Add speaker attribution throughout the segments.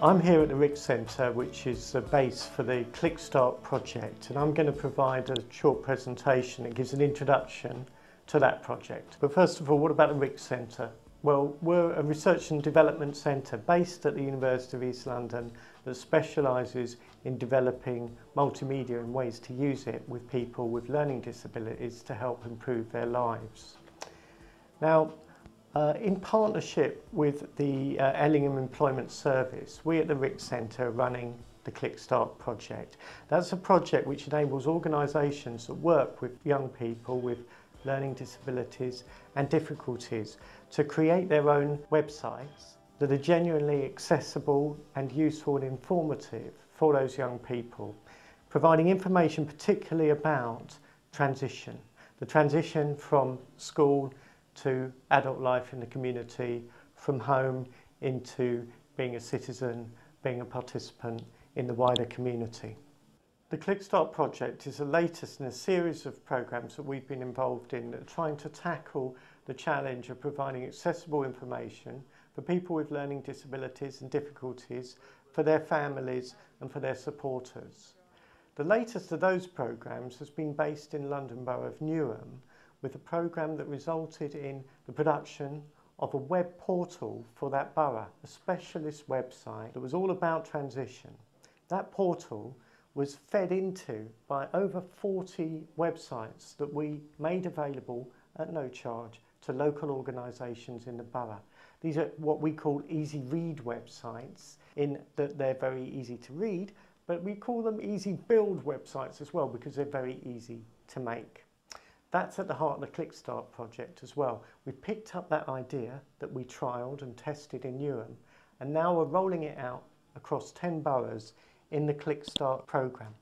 Speaker 1: I'm here at the Rix Centre, which is the base for the ClickStart project, and I'm going to provide a short presentation that gives an introduction to that project. But first of all, what about the Rix Centre? Well, we're a research and development centre based at the University of East London that specialises in developing multimedia and ways to use it with people with learning disabilities to help improve their lives. Now, in partnership with the Ellingham Employment Service, we at the Rix Centre are running the ClickStart project. That's a project which enables organisations that work with young people with learning disabilities and difficulties to create their own websites that are genuinely accessible and useful and informative for those young people, providing information particularly about transition, the transition from school to adult life in the community, from home into being a citizen, being a participant in the wider community. The ClickStart project is the latest in a series of programmes that we've been involved in trying to tackle the challenge of providing accessible information for people with learning disabilities and difficulties, for their families and for their supporters. The latest of those programmes has been based in London Borough of Newham, with a programme that resulted in the production of a web portal for that borough, a specialist website that was all about transition. That portal was fed into by over 40 websites that we made available at no charge to local organisations in the borough. These are what we call easy read websites, in that they're very easy to read, but we call them easy build websites as well because they're very easy to make. That's at the heart of the ClickStart project as well. We picked up that idea that we trialled and tested in Newham, and now we're rolling it out across 10 boroughs in the ClickStart programme.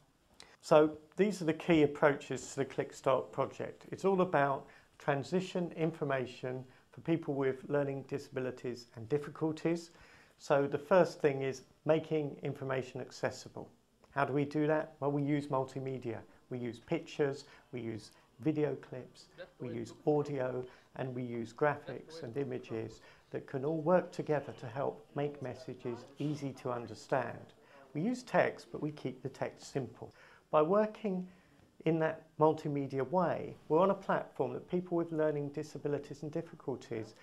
Speaker 1: So these are the key approaches to the ClickStart project. It's all about transition information for people with learning disabilities and difficulties. So the first thing is making information accessible. How do we do that? Well, we use multimedia. We use pictures, we use video clips, we use audio, and we use graphics and images that can all work together to help make messages easy to understand. We use text, but we keep the text simple. By working in that multimedia way, we're on a platform that people with learning disabilities and difficulties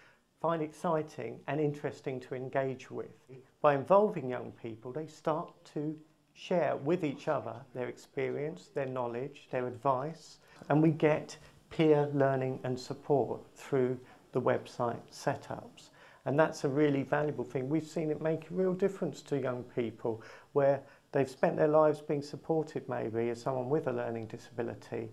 Speaker 1: find exciting and interesting to engage with. By involving young people, they start to share with each other their experience, their knowledge, their advice, and we get peer learning and support through the website setups. And that's a really valuable thing. We've seen it make a real difference to young people where they've spent their lives being supported maybe as someone with a learning disability.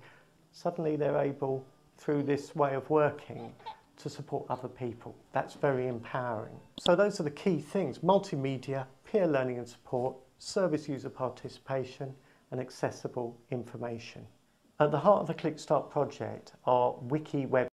Speaker 1: Suddenly they're able, through this way of working, to support other people. That's very empowering. So those are the key things: multimedia, peer learning and support, service user participation, and accessible information. At the heart of the ClickStart project are wiki web